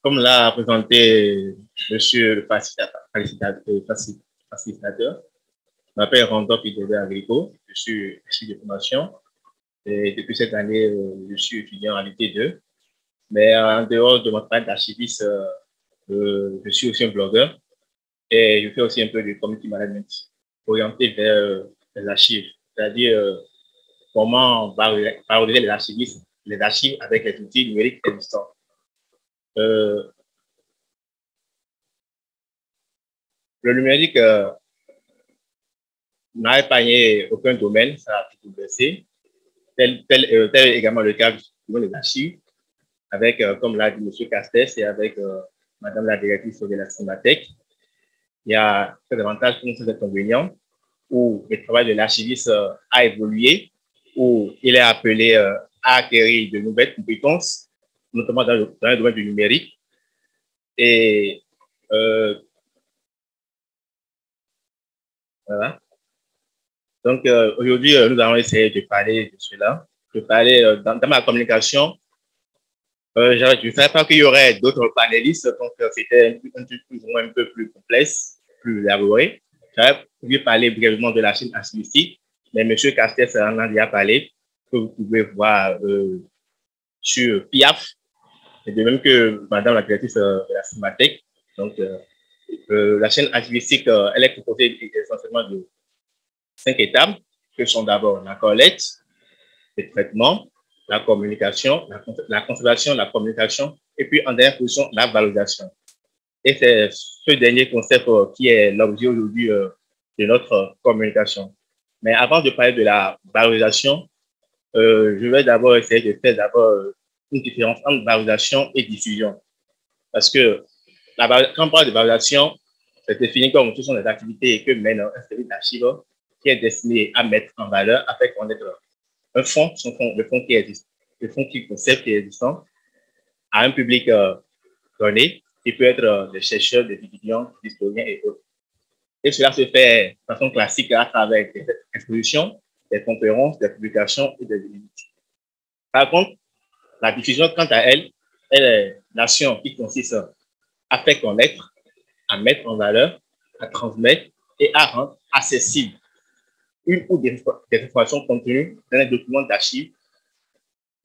Comme l'a présenté monsieur le facilitateur, je m'appelle Randolph Idové Agrico, je suis issu de formation et depuis cette année, je suis étudiant en IT2. Mais en dehors de mon travail d'archiviste, je suis aussi un blogueur et je fais aussi un peu de community management orienté vers les archives, c'est-à-dire comment valoriser les archives avec les outils numériques existants. Le numérique n'a épargné aucun domaine, ça a tout baissé. Tel est également le cas des archives, avec, comme l'a dit M. Castes et avec Madame la directrice de la Cinémathèque. Il y a des avantages comme des inconvénients, où le travail de l'archiviste a évolué, où il est appelé à acquérir de nouvelles compétences, notamment dans le domaine du numérique. Et voilà. Donc, aujourd'hui, nous allons essayer de parler de cela, de parler dans ma communication. Je ne savais pas qu'il y aurait d'autres panélistes, donc c'était un peu plus complexe, plus élaboré. J'avais voulu parler brièvement de la chaîne archivistique, mais M. Castes en a déjà parlé, que vous pouvez voir sur PIAF, et de même que Madame la directrice de la Cinémathèque. Donc, la chaîne archivistique, elle est composée essentiellement de 5 étapes, que sont d'abord la collecte, le traitement, la communication, la conservation, la communication, et puis en dernière position, la valorisation. Et c'est ce dernier concept qui est l'objet aujourd'hui de notre communication. Mais avant de parler de la valorisation, je vais d'abord essayer de faire une différence entre valorisation et diffusion. Parce que quand on parle de valorisation, c'est défini comme ce sont des activités que mène un service d'archives qui est destiné à mettre en valeur, à faire connaître un fonds, le fonds qui existe, le fonds qui conserve, qui est existant, à un public donné, qui peut être des chercheurs, des étudiants, des historiens et autres. Et cela se fait de façon classique à travers des expositions, des conférences, des publications et des visites. Par contre, la diffusion, quant à elle, elle est l'action qui consiste à faire connaître, à mettre en valeur, à transmettre et à rendre accessible une ou des informations contenues dans les documents d'archives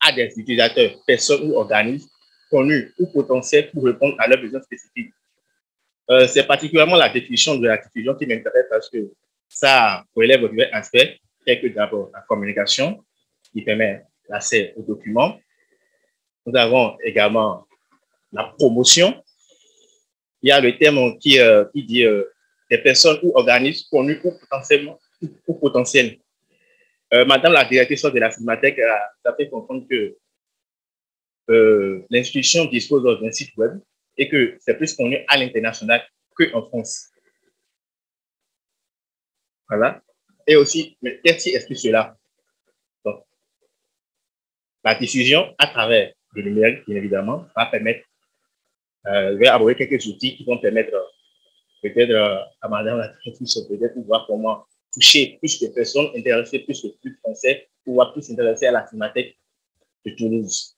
à des utilisateurs, personnes ou organismes connus ou potentiels pour répondre à leurs besoins spécifiques. C'est particulièrement la définition de la diffusion qui m'intéresse parce que ça relève de divers aspects, tels que d'abord la communication, qui permet l'accès aux documents. Nous avons également la promotion. Il y a le terme qui dit des personnes ou organismes connus ou potentiels. Madame la directrice de la Cinémathèque a fait comprendre que l'institution dispose d'un site web et que c'est plus connu à l'international qu'en France. Voilà. Et aussi, mais qu'est-ce qui explique cela? Donc, la diffusion à travers le numérique, bien évidemment, va permettre, je vais aborder quelques outils qui vont permettre peut-être à madame la directrice peut-être de voir comment toucher plus de personnes, intéresser plus de Français, pouvoir plus s'intéresser à la Cinémathèque de Toulouse.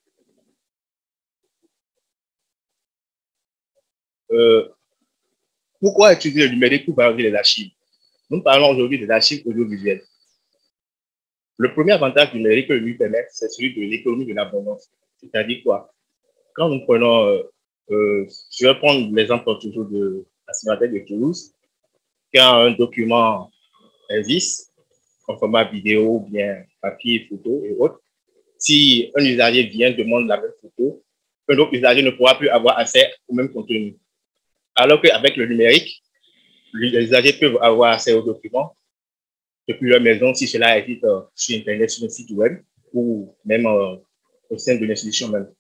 Pourquoi utiliser le numérique pour valoriser les archives? Nous parlons aujourd'hui des archives audiovisuelles. Le premier avantage du numérique que lui permet, c'est celui de l'économie de l'abondance. C'est-à-dire quoi? Quand nous prenons, je vais prendre l'exemple toujours de la Cinémathèque de Toulouse, quand un document existe, en format vidéo, bien papier, photo et autres, si un usager vient demande la même photo, un autre usager ne pourra plus avoir accès au même contenu. Alors qu'avec le numérique, les usagers peuvent avoir accès aux documents depuis leur maison si cela existe sur Internet, sur un site web ou même au sein de l'institution même.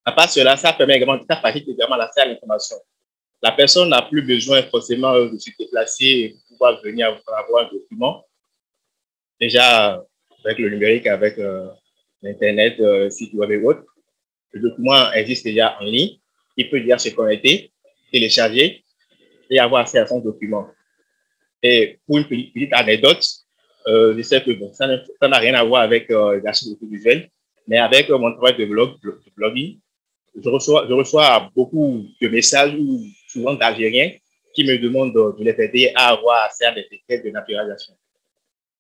À part cela, ça permet également, ça facilite également l'accès à l'information. La personne n'a plus besoin forcément de se déplacer et de pouvoir venir avoir un document. Déjà, avec le numérique, avec l'Internet, site web et autres, le document existe déjà en ligne. Il peut déjà se connecter, télécharger et avoir accès à son document. Et pour une petite anecdote, je sais que bon, ça n'a rien à voir avec l'archive audiovisuelle, mais avec mon travail de blogging, je reçois beaucoup de messages, ou souvent d'Algériens, qui me demandent de les aider à avoir accès à des étiquettes de naturalisation.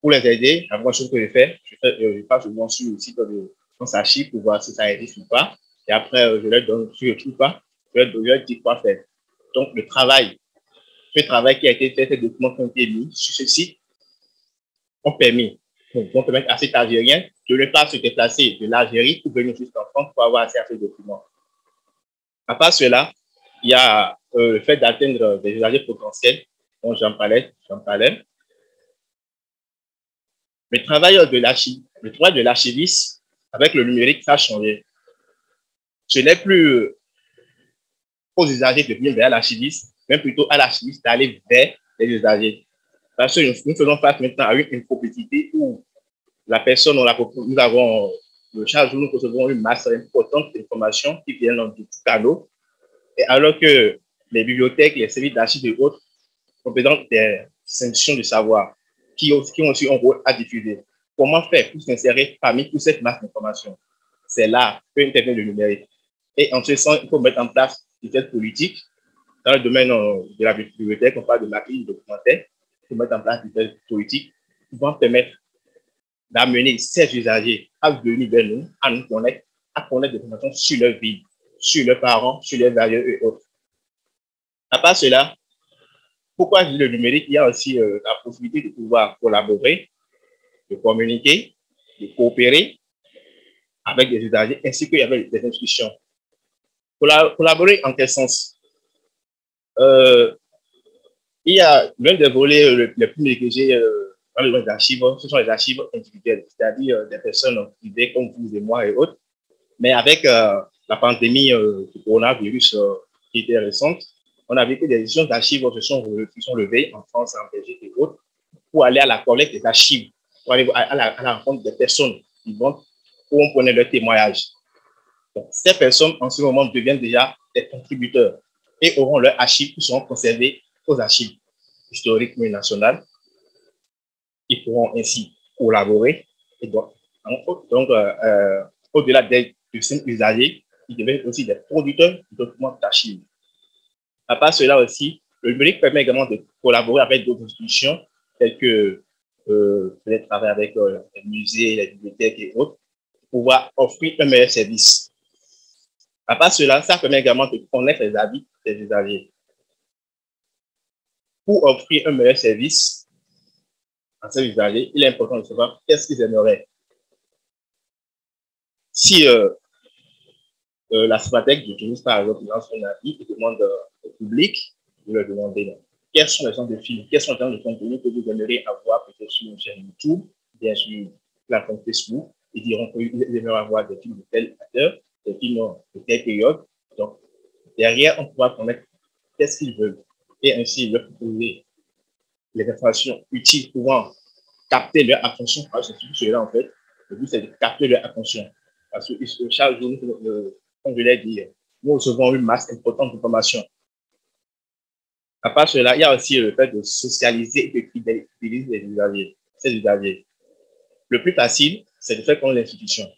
Pour les aider, la première chose que je passe souvent sur le site de France Archives pour voir si ça existe ou pas. Et après, je leur donne, si je ne trouve pas, je leur dis quoi faire. Donc, ce travail qui a été fait, ces documents qui ont été mis sur ce site, ont permis à cet Algérien de ne pas se déplacer de l'Algérie pour venir jusqu'en France pour avoir accès à ces documents. À part cela, il y a le fait d'atteindre des usagers potentiels, dont j'en parlais. Le travail de l'archiviste avec le numérique, ça a changé. Ce n'est plus aux usagers de venir vers l'archiviste, mais plutôt à l'archiviste d'aller vers les usagers. Parce que nous faisons face maintenant à une compétitivité où la personne, nous avons le charge où nous recevons une masse importante d'informations qui viennent dans tous canaux. Et alors que les bibliothèques, les services d'archives et autres représentent des institutions de savoir qui ont aussi un rôle à diffuser. Comment faire pour s'insérer parmi toute cette masse d'informations? C'est là qu'intervient le numérique. Et en ce sens, il faut mettre en place des politiques. Dans le domaine de la bibliothèque, on parle de marketing documentaire. Il faut mettre en place des politiques qui vont permettre d'amener ces usagers à venir vers nous, à nous connaître, à connaître des informations sur leur vie, sur leurs parents, sur leurs valeurs et autres. À part cela, pourquoi je dis le numérique? Il y a aussi la possibilité de pouvoir collaborer, de communiquer, de coopérer avec des usagers ainsi qu'avec des institutions. Collaborer en quel sens? Il y a l'un des volets les plus négligés dans les archives, ce sont les archives individuelles, c'est-à-dire des personnes privées comme vous et moi et autres. Mais avec la pandémie du coronavirus qui était récente, on a vu que des éditions d'archives se sont levées en France, en Belgique et autres pour aller à la collecte des archives, pour aller à la rencontre des personnes vivantes où on prenait leur témoignage. Donc, ces personnes, en ce moment, deviennent déjà des contributeurs et auront leurs archives qui seront conservées aux archives historiques nationales. Ils pourront ainsi collaborer. Et donc au-delà des simples usagers, ils deviennent aussi des producteurs de documents d'archives. À part cela aussi, le numérique permet également de collaborer avec d'autres institutions, telles que peut-être travailler avec les musées, les bibliothèques et autres, pour pouvoir offrir un meilleur service. À part cela, ça permet également de connaître les avis des usagers. Pour offrir un meilleur service à ces usagers, il est important de savoir qu'est-ce qu'ils aimeraient. Si la stratèque du tourisme, par exemple, lance son avis et demande au public de leur demander quels sont les genres de films, quels sont les genres de contenus que vous aimeriez avoir peut-être sur une chaîne YouTube, bien sûr, la plateforme Facebook. Ils diront qu'ils aimeraient avoir des films de tel acteur, des films de telle période. Donc, derrière, on pourra connaître qu'est-ce qu'ils veulent et ainsi leur proposer les informations utiles pouvant capter leur attention. C'est tout cela, en fait. Le but, c'est de capter leur attention. Parce que chaque jour, comme je l'ai dit, nous recevons une masse importante d'informations. À part cela, il y a aussi le fait de socialiser et de fidéliser les usagers, ces usagers. Le plus facile, c'est de faire comme l'institution.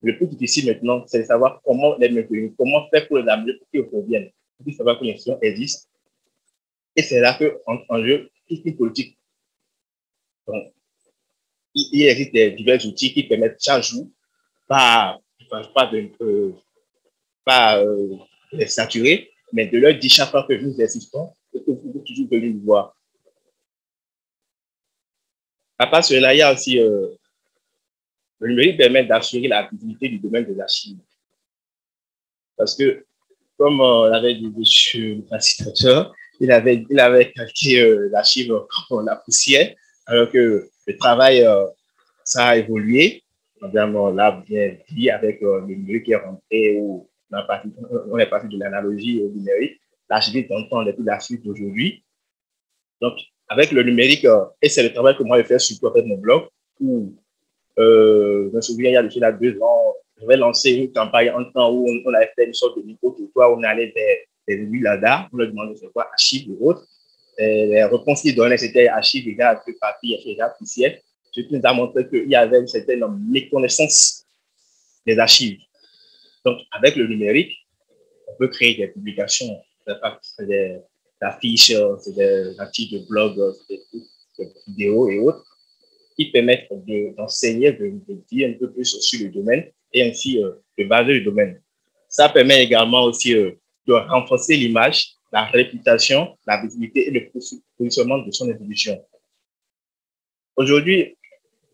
Le plus difficile maintenant, c'est de savoir comment les maintenir, comment faire pour les amener pour qu'ils reviennent, pour qu'ils savent que l'institution existe. Et c'est là qu'entre en jeu toute une politique. Donc, il existe divers outils qui permettent chaque jour, pas les saturer, mais de leur dire chaque fois que nous existons et que vous pouvez toujours venir nous voir. À part cela, il y a aussi le numérique permet d'assurer la visibilité du domaine des archives. Parce que, comme l'avait dit le facilitateur, il avait calqué l'archive comme la poussière, alors que le travail, ça a évolué. On l'a bien dit avec le numérique qui est rentré où on est parti de l'analogie au numérique. L'archiviste d'antan n'est plus l'archiviste d'aujourd'hui. Donc, avec le numérique, et c'est le travail que moi je fais surtout avec mon blog, où je me souviens, il y a déjà 2 ans, j'avais lancé une campagne en temps où on avait fait une sorte de micro-trottoir, où on allait vers des là, on leur demandait c'est quoi, archives et autres. Et les réponses qu'ils donnaient, c'était archives égales que papier, égales poussière. Ce qui nous a montré qu'il y avait une certaine méconnaissance des archives. Donc, avec le numérique, on peut créer des publications, des affiches, des articles de blog, des vidéos et autres qui permettent d'enseigner, de dire un peu plus sur le domaine et ainsi de baser le domaine. Ça permet également aussi de renforcer l'image, la réputation, la visibilité et le positionnement de son institution. Aujourd'hui,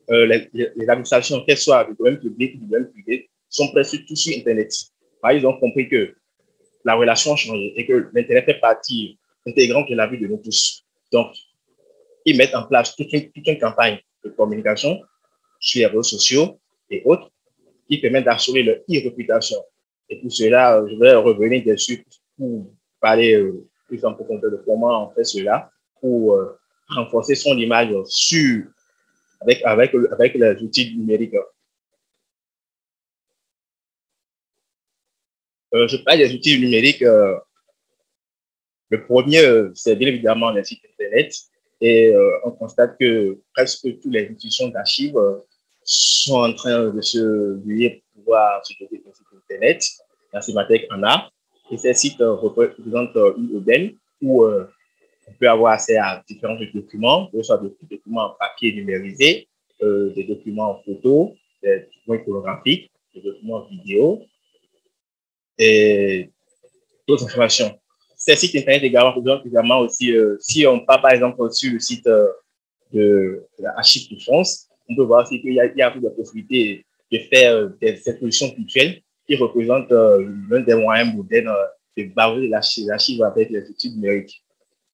les administrations, qu'elles soient du domaine public ou du domaine privé, sont presque tous sur Internet. Ils ont compris que la relation a changé et que l'Internet fait partie intégrante de la vie de nous tous. Donc, ils mettent en place toute une campagne de communication sur les réseaux sociaux et autres qui permettent d'assurer leur e-réputation. Et pour cela, je vais revenir dessus pour parler plus en profondeur de comment on fait cela pour renforcer son image avec les outils numériques. Je parle des outils numériques. Le premier, c'est bien évidemment les sites Internet. Et on constate que presque toutes les institutions d'archives sont en train de se lier pour pouvoir se doter d'un site Internet. La Cinémathèque en a. Et ces sites représentent une aubaine où on peut avoir accès à différents documents, que ce soit des documents en papier numérisés, des documents en photo, des documents photographiques, des documents vidéo et d'autres informations. Ces sites Internet également aussi, si on part par exemple sur le site de l'Archive de France, on peut voir aussi qu'il y a des possibilités de faire des expositions culturelles qui représentent l'un des moyens modernes de baser les archives avec les outils numériques.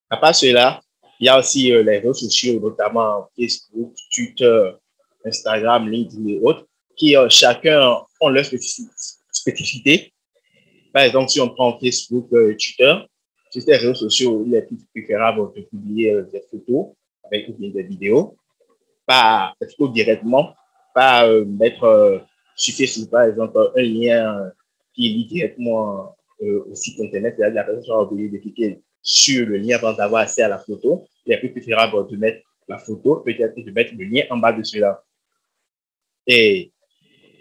À part cela, il y a aussi les réseaux sociaux, notamment Facebook, Twitter, Instagram, LinkedIn et autres, qui chacun ont leur spécificité. Par exemple, si on prend Facebook, Twitter, sur ces réseaux sociaux, il est plus préférable de publier des photos avec des vidéos, pas des photos directement, pas mettre sur Facebook, par exemple, un lien qui lie directement au site Internet, c'est-à-dire la personne sera obligée de cliquer sur le lien avant d'avoir accès à la photo. Il est plus préférable de mettre la photo, peut-être de mettre le lien en bas de cela. Et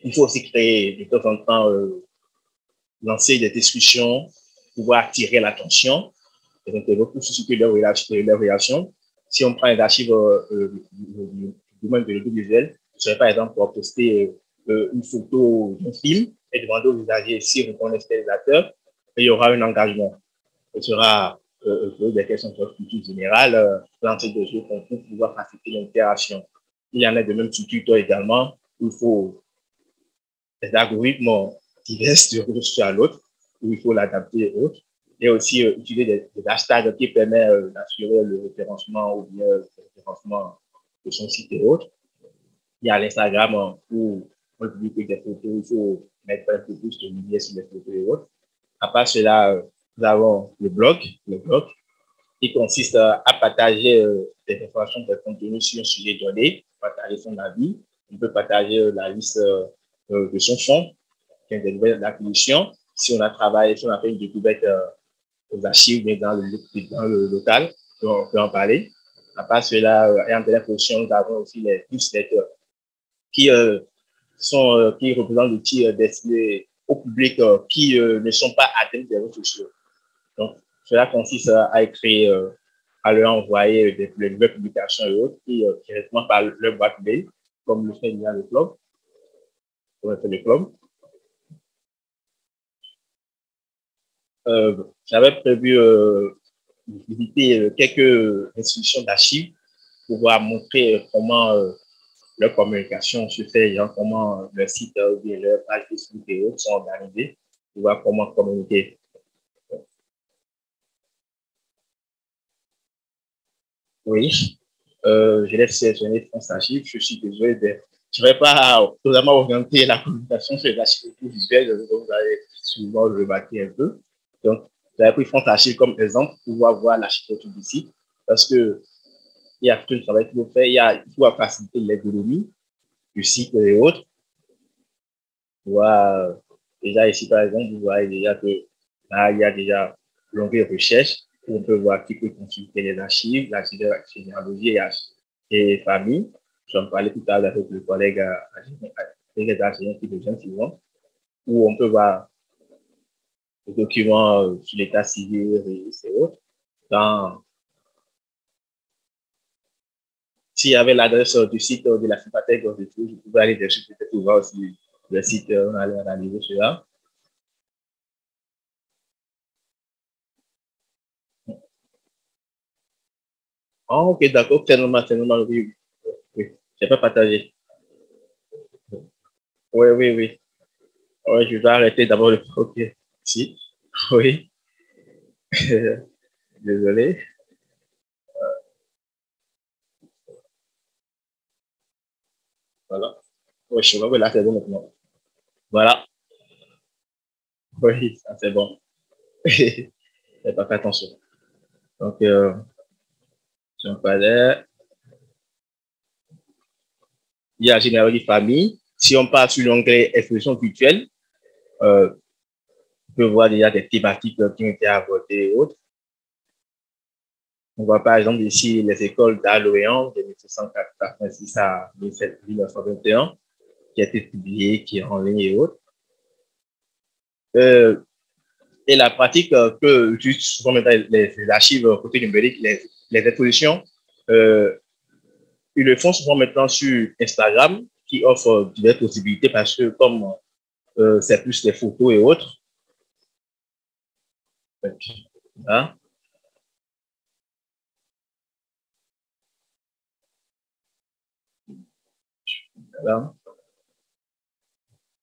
il faut aussi créer de temps en temps lancer des discussions, pouvoir attirer l'attention des internautes pour susciter leur réaction. Si on prend les archives du domaine de l'audiovisuel, je serais par exemple pour poster une photo d'un film et demander aux usagers s'ils reconnaissent les acteurs, et il y aura un engagement. Ce sera des questions de culture générale, lancer des jeux pour pouvoir faciliter l'interaction. Il y en a de même sur Twitter également, où il faut des algorithmes divers de réseau à l'autre, où il faut l'adapter et autres. Et aussi utiliser des hashtags qui permettent d'assurer le référencement ou bien le référencement de son site et autres. Il y a l'Instagram où on publie des photos, il faut mettre un peu plus de lumière sur les photos et autres. À part cela, nous avons le blog qui consiste à partager des informations, des contenus sur un sujet donné, partager son avis. On peut partager la liste de son fonds, qui est des nouvelles acquisitions. Si on a travaillé, si on a fait une découverte aux archives, mais dans le local, on peut en parler. À part cela, et en dernière position, nous avons aussi les newsletters qui qui représentent l'outil destiné au public qui ne sont pas atteints des réseaux sociaux. Donc, cela consiste à écrire, à leur envoyer des nouvelles publications et autres directement par leur boîte mail, comme le fait déjà le club. J'avais prévu visiter quelques institutions d'archives pour pouvoir montrer comment leur communication se fait, genre comment leur site ou bien leur page Facebook et autres sont organisés, pour voir comment communiquer. Oui, je l'ai sélectionné France Archives. Je suis désolé, je ne vais pas totalement orienter la communication sur les archives visuelles, vous avez souvent remarqué un peu. Donc, j'avais pris France Archives comme exemple pour pouvoir voir l'architecture du site, parce que il y a tout le travail qu'il faut faire, il faut faciliter l'ergonomie du site et autres. Voilà. Déjà ici, par exemple, vous voyez déjà que là, il y a déjà l'onglet recherche où on peut voir qui peut consulter les archives, la généalogie et famille. J'en parlais tout à l'heure avec le collègue des enseignants qui devient souvent. où on peut voir les documents sur l'état civil et autres. S'il y avait l'adresse du site de la Cinémathèque, je pouvais aller dessus peut-être pour voir aussi le site, on allait analyser cela. Oh, ok, d'accord, c'est normal, oui, oui, oui. Je pas partagé. Oui, oui, oui. Oui, je vais arrêter d'abord le. Ok, si, oui, désolé. Voilà. Oui, je vois, oui, là, c'est bon maintenant. Voilà, oui, ça c'est bon. J'ai pas fait attention. Donc, si on parlait, il y a général famille. Si on passe sur l'onglet exposition virtuelle, on peut voir déjà des thématiques qui ont été abordées et autres. On voit par exemple ici les écoles d'Aloéan de 1786 à 1921 qui a été publiée, qui est en ligne et autres. Euh, et la pratique que juste souvent maintenant les archives côté numérique, les expositions, euh, ils le font souvent maintenant sur Instagram qui offre diverses possibilités parce que comme c'est plus les photos et autres. Hein? Voilà.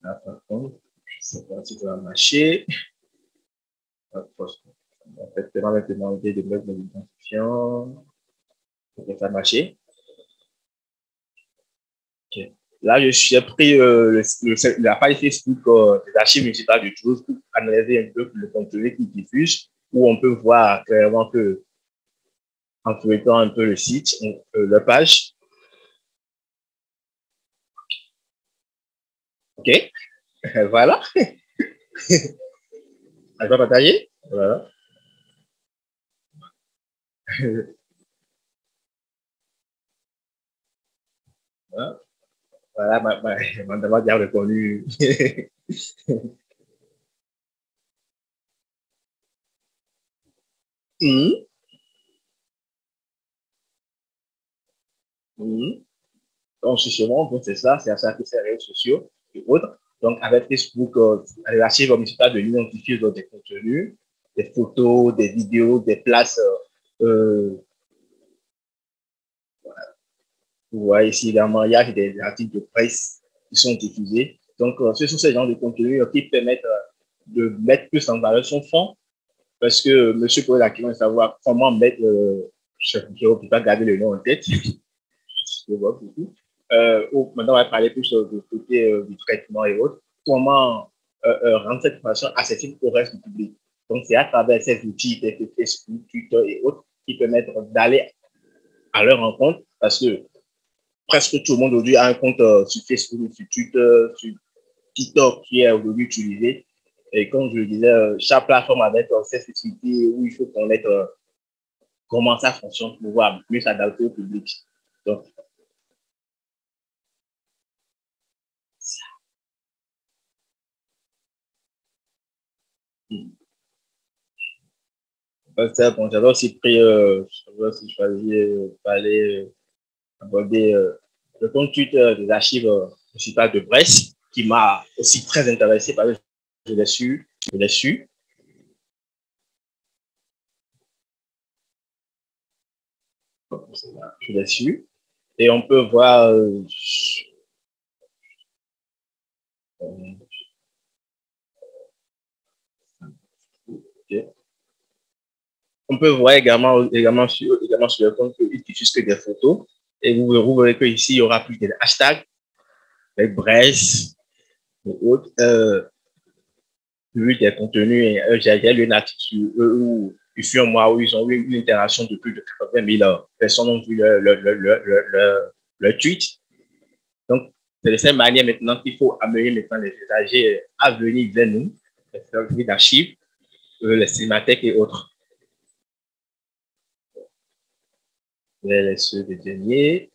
Là, par contre, je ne sais pas si ça va marcher. En fait, ça va me demander de mettre mon identifiant. Pour que ça marche. Okay. Là, je suis pris la page Facebook des archives municipales de Toulouse pour analyser un peu le contenu qui diffuse, où on peut voir clairement que, en feuilletant un peu le site, la page. OK. Voilà. Elle va partager. Voilà. Voilà, ma bien reconnu. Mmh. Mmh. Donc, justement, donc c'est ça, c'est à ça que c'est les réseaux sociaux et autres. Donc, avec Facebook, l'archive municipale de l'identifier des contenus, des photos, des vidéos, des places. Vous voyez ici également, il y a des articles de presse qui sont diffusés. Donc, ce sont ces genres de contenus qui permettent de mettre plus en valeur son fond. Parce que monsieur pose la question de savoir comment mettre, je ne peux pas garder le nom en tête, je vois beaucoup. Maintenant, on va parler plus du côté du traitement et autres. Comment rendre cette information accessible au reste du public. Donc, c'est à travers ces outils, des Facebook, Twitter et autres, qui permettent d'aller à leur rencontre parce que presque tout le monde aujourd'hui a un compte sur Facebook, sur Twitter, sur TikTok qui est aujourd'hui utilisé. Et comme je le disais, chaque plateforme avec ses spécificités où il faut connaître comment ça fonctionne pour pouvoir mieux s'adapter au public. Donc, c'est bon, j'avais aussi pris, j'avais aussi choisi d'aller aborder le compte Twitter des archives municipales de Brest, qui m'a aussi très intéressé parce que je l'ai su, je l'ai su, et on peut voir, okay. On peut voir également sur le compte qu'il diffuse que des photos, et vous verrez qu'ici, il y aura plus de hashtags, avec Brest, et autres. Vu des contenus, et j'ai lu un article sur eux où il fut un mois où ils ont eu une interaction de plus de 80 000 personnes ont vu le tweet. Donc, c'est de cette manière maintenant qu'il faut amener maintenant les usagers à venir vers nous, les services d'archives, les cinémathèques et autres. Les ceux des derniers.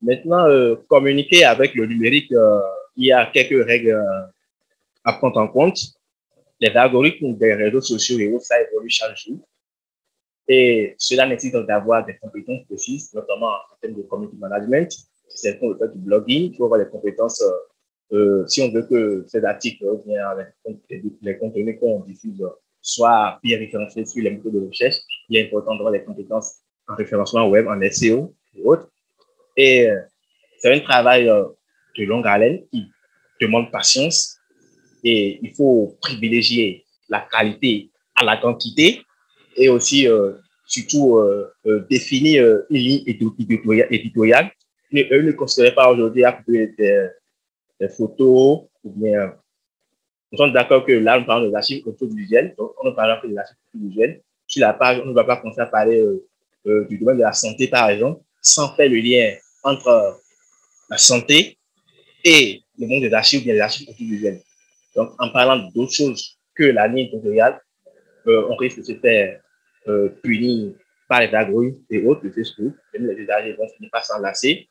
Maintenant, communiquer avec le numérique, il y a quelques règles à prendre en compte. Les algorithmes des réseaux sociaux et autres, ça évolue chaque jour. Et cela nécessite d'avoir des compétences précises, notamment en termes de community management. Si c'est pour le fait du blogging, il faut avoir les compétences, si on veut que ces articles ou bien les contenus qu'on diffuse soient bien référencés sur les méthodes de recherche, il est important d'avoir des compétences en référencement web, en SEO et autres. Et c'est un travail de longue haleine qui demande patience et il faut privilégier la qualité à la quantité et aussi surtout définir une ligne éditoriale. Eux ne considèrent pas aujourd'hui à des photos ou bien nous sommes d'accord que là, nous parlons des archives audiovisuelles, donc on ne parle que des archives audiovisuelles. Sur la page, on ne va pas commencer à parler du domaine de la santé, par exemple, sans faire le lien entre la santé et le monde des archives ou bien des archives audiovisuelles. Donc, en parlant d'autres choses que la ligne éditoriale, on risque de se faire punir par les algorithmes et autres de Facebook, même les usagers vont finir par s'enlacer.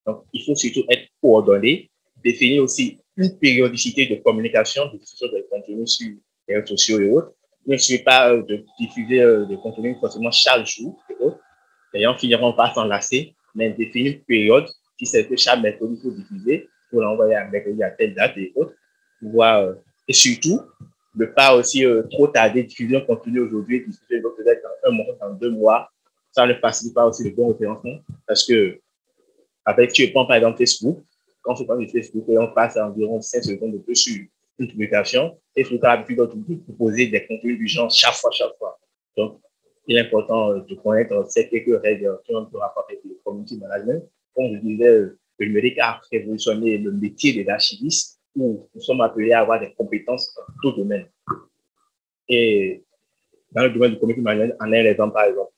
Donc, il faut surtout être coordonné, définir aussi une périodicité de communication, de diffusion de contenus sur les réseaux sociaux et autres. Ne suffit pas de diffuser des contenus forcément chaque jour et autres. Les gens finiront par s'enlacer, mais définir une période, si c'est que chaque mercredi, il faut diffuser, pour l'envoyer à mercredi à telle date et autres. Pouvoir, et surtout, ne pas aussi trop tarder de diffuser un contenu aujourd'hui, diffuser peut-être dans un mois, dans 2 mois. Ça ne facilite pas aussi le bon référencement parce que avec, tu prends par exemple Facebook, quand tu prends du Facebook, on passe environ 5 secondes de plus sur une publication, et Facebook a l'habitude de proposer des contenus du genre chaque fois. Donc, il est important de connaître ces quelques règles qui ont un rapport avec le community management. Comme je disais, le numérique a révolutionné le métier des archivistes où nous sommes appelés à avoir des compétences dans tout domaine. Et dans le domaine du community management, en est l'exemple par exemple.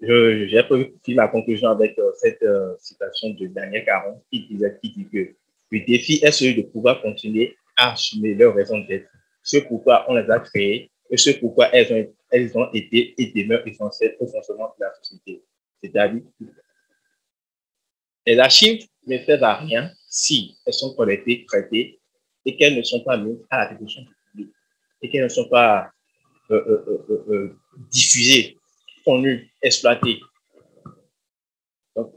J'ai prévu ma conclusion avec cette citation de Daniel Caron qui dit que le défi est celui de pouvoir continuer à assumer leurs raisons d'être, ce pourquoi on les a créées et ce pourquoi elles ont été et demeurent essentielles au fonctionnement de la société. C'est-à-dire que les archives ne servent à rien si elles sont collectées, traitées et qu'elles ne sont pas mises à la disposition du public et qu'elles ne sont pas diffusées, connues, exploitées. Donc,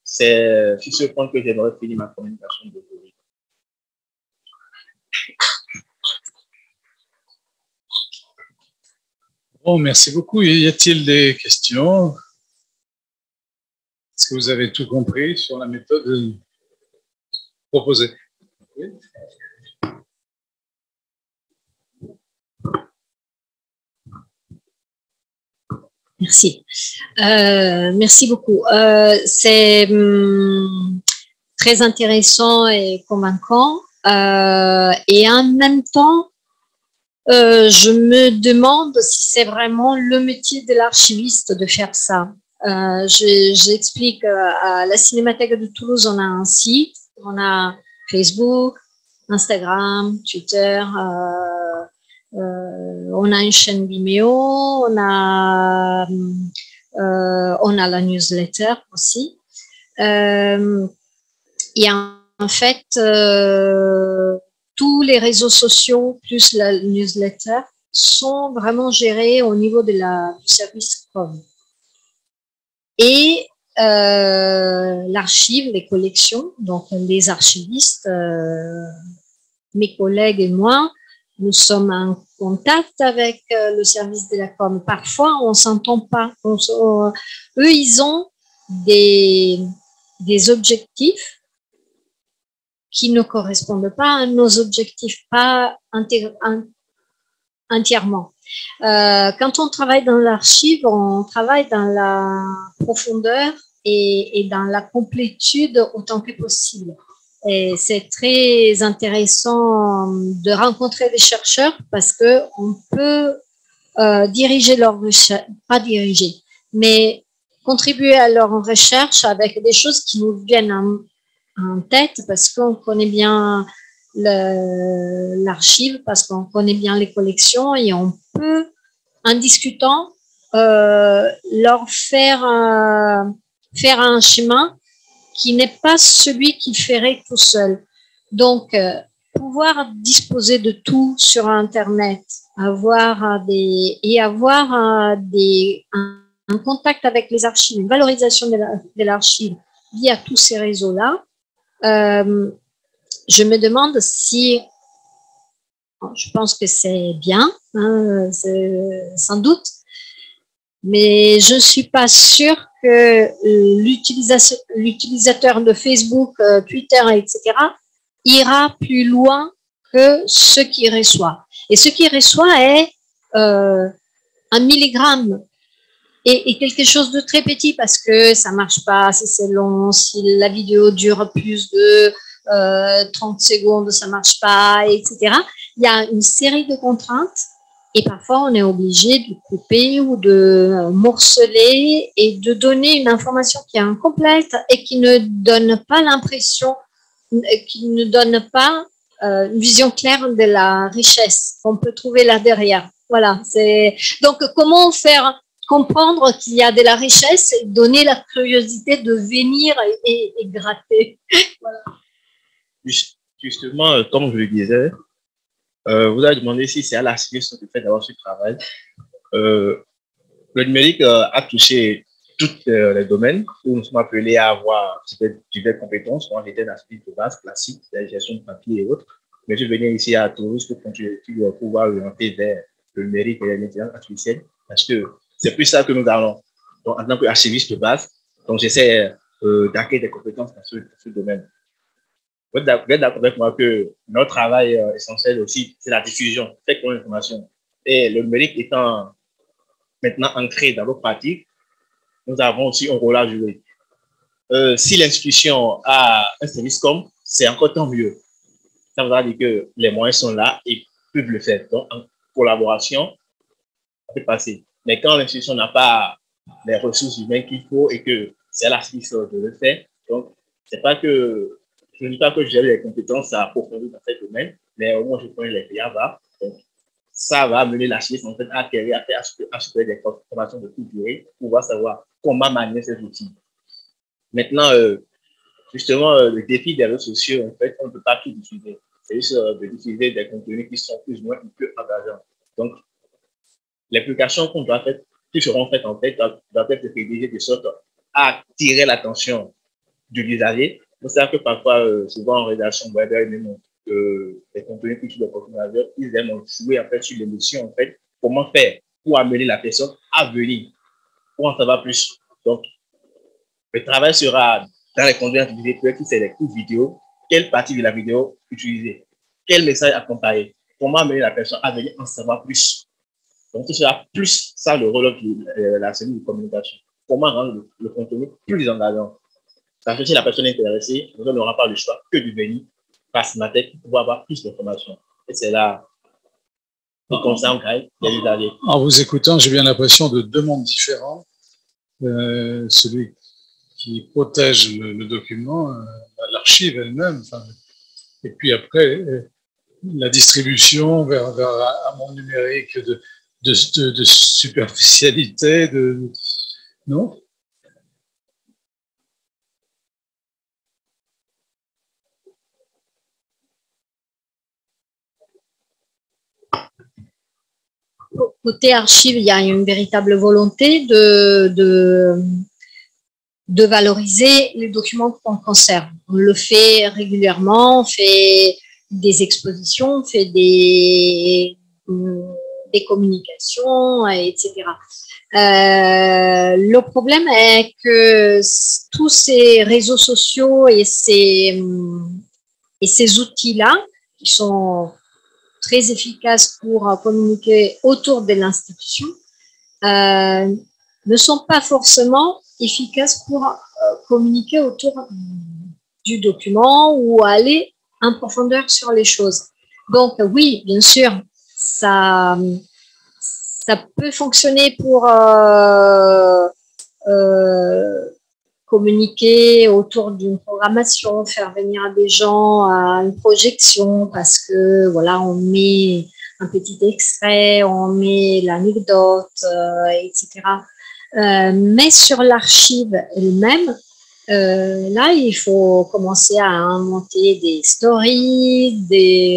c'est sur ce point que j'aimerais finir ma communication d'aujourd'hui. Bon, merci beaucoup. Y a-t-il des questions? Est-ce que vous avez tout compris sur la méthode proposée? Oui. Merci. Merci beaucoup. C'est très intéressant et convaincant. Et en même temps, je me demande si c'est vraiment le métier de l'archiviste de faire ça. J'explique, à la Cinémathèque de Toulouse, on a un site, on a Facebook, Instagram, Twitter, on a une chaîne Vimeo, on a la newsletter aussi. Et en fait, tous les réseaux sociaux plus la newsletter sont vraiment gérés au niveau du service COM. Et l'archive, les collections, donc les archivistes, mes collègues et moi, nous sommes en contact avec le service de la com. Parfois, on s'entend pas. Eux, ils ont des objectifs qui ne correspondent pas à nos objectifs, pas entièrement. Quand on travaille dans l'archive, on travaille dans la profondeur et dans la complétude autant que possible. Et c'est très intéressant de rencontrer des chercheurs parce que on peut diriger leur recherche, pas diriger, mais contribuer à leur recherche avec des choses qui nous viennent en tête parce qu'on connaît bien l'archive, parce qu'on connaît bien les collections et on peut en discutant, leur faire un chemin qui n'est pas celui qu'ils feraient tout seul. Donc, pouvoir disposer de tout sur Internet, avoir un contact avec les archives, une valorisation de l'archive via tous ces réseaux-là, je me demande si, je pense que c'est bien, hein, sans doute, mais je ne suis pas sûre que l'utilisateur de Facebook, Twitter, etc., ira plus loin que ce qu'il reçoit. Et ce qu'il reçoit est 1 milligramme et quelque chose de très petit parce que ça ne marche pas, si c'est long, si la vidéo dure plus de 30 secondes, ça ne marche pas, etc. Il y a une série de contraintes et parfois on est obligé de couper ou de morceler et de donner une information qui est incomplète et qui ne donne pas l'impression, qui ne donne pas une vision claire de la richesse qu'on peut trouver là derrière. Voilà. Donc, comment faire comprendre qu'il y a de la richesse et donner la curiosité de venir et gratter. Voilà. Justement, comme je le disais, vous avez demandé si c'est à l'archiviste de fait d'avoir ce travail. Le numérique a touché tous les domaines où nous sommes appelés à avoir diverses compétences. Moi, j'étais l'archiviste de base classique, la gestion de papier et autres. Mais je venais ici à Toulouse pour continuer à pouvoir orienter vers le numérique et l'intelligence artificielle parce que c'est plus ça que nous allons. Donc, en tant qu'archiviste de base, donc j'essaie d'acquérir des compétences dans ce domaine. Vous êtes d'accord avec moi que notre travail essentiel aussi, c'est la diffusion, c'est l'information. Et le numérique étant maintenant ancré dans nos pratiques, nous avons aussi un rôle à jouer. Si l'institution a un service comme, c'est encore tant mieux. Ça voudra dire que les moyens sont là et peuvent le faire. Donc, en collaboration, ça peut passer. Mais quand l'institution n'a pas les ressources humaines qu'il faut et que c'est à l'archiviste de le faire, donc, c'est pas que, je ne dis pas que j'ai les compétences à approfondir dans ce domaine, mais au moins je connais les pays avant. Donc, ça va amener l'archiviste en fait à acquérir, à se faire des formations de toute durée pour pouvoir savoir comment manier ces outils. Maintenant, justement, le défi des réseaux sociaux, en fait, on ne peut pas tout diffuser. C'est juste de diffuser des contenus qui sont plus ou moins un peu engageants. Donc, les publications qu'on doit faire, qui seront faites en fait, doivent être rédigées de sorte à attirer l'attention du usager. C'est ça que parfois, souvent en rédaction web, les contenus qui sont des consommateurs, ils aiment jouer en fait sur l'émotion, en fait, comment faire pour amener la personne à venir, pour en savoir plus. Donc, le travail sera dans les contenus utilisés, qui c'est les courtes vidéos, quelle partie de la vidéo utiliser, quel message accompagner, comment amener la personne à venir en savoir plus. Donc, ce sera plus ça le rôle de la cellule de communication. Comment rendre le contenu plus engageant. Parce que si la personne est intéressée, on n'aura pas le choix que de venir passer ma tête pour avoir plus d'informations. Et c'est là qu'on s'engage. En vous écoutant, j'ai bien l'impression de deux mondes différents. Celui qui protège le document, l'archive elle-même, et puis après, la distribution vers un monde numérique de superficialité, non? Côté archive, il y a une véritable volonté de valoriser les documents qu'on conserve. On le fait régulièrement, on fait des expositions, on fait des communications, etc. Le problème est que tous ces réseaux sociaux et ces outils-là, qui sont très efficaces pour communiquer autour de l'institution, ne sont pas forcément efficaces pour communiquer autour du document ou aller en profondeur sur les choses. Donc oui, bien sûr, ça peut fonctionner pour communiquer autour d'une programmation, faire venir des gens à une projection parce que voilà, on met un petit extrait, on met l'anecdote, etc. Mais sur l'archive elle-même, là, il faut commencer à inventer des stories,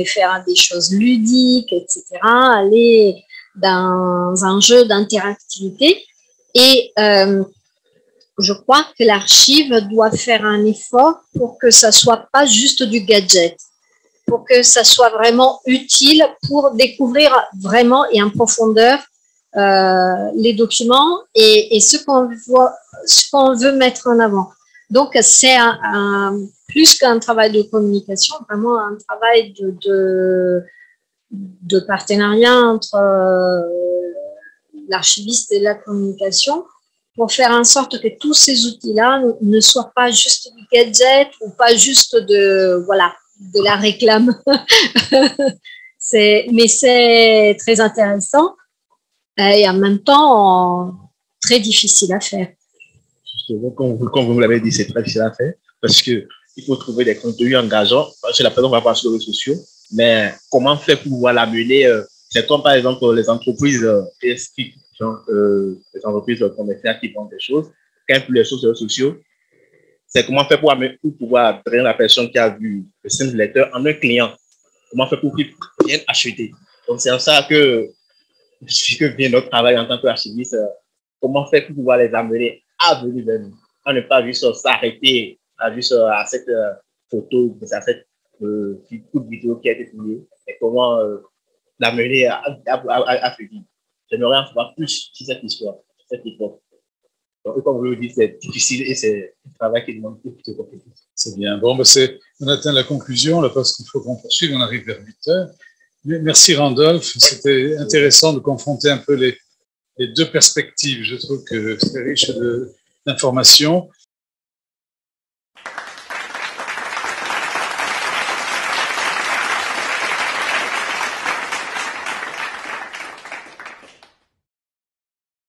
faire des choses ludiques, etc. Aller dans un jeu d'interactivité. Et je crois que l'archive doit faire un effort pour que ça soit pas juste du gadget, pour que ça soit vraiment utile pour découvrir vraiment et en profondeur les documents et ce qu'on veut mettre en avant. Donc, c'est plus qu'un travail de communication, vraiment un travail de partenariat entre l'archiviste et la communication pour faire en sorte que tous ces outils-là ne soient pas juste du gadget ou pas juste de la réclame. Mais c'est très intéressant et en même temps très difficile à faire. Justement, comme vous l'avez dit, c'est très difficile à faire parce qu'il faut trouver des contenus engageants. Parce que la personne va voir sur les réseaux sociaux, mais comment faire pour pouvoir l'amener c'est comme par exemple les entreprises les entreprises commerciales qui vendent des choses, quand elles publient les choses sur les réseaux sociaux, c'est comment faire pour pouvoir traîner la personne qui a vu le simple lecteur en un client. Comment faire pour qu'il vienne acheter. Donc, c'est en ça que vient notre travail en tant qu'archiviste. Comment faire pour pouvoir les amener à venir vers nous, à ne pas juste s'arrêter à cette photo, à cette petite vidéo qui a été publiée, et comment l'amener à venir. J'aimerais en savoir plus sur cette histoire, sur cette époque. Donc, comme vous le dites, c'est difficile et c'est un travail qui demande beaucoup de compétences. C'est bien. Bon, on atteint la conclusion là parce qu'il faut qu'on poursuive. On arrive vers 8 heures. Merci Randolph. C'était intéressant de confronter un peu les deux perspectives. Je trouve que c'est riche d'informations.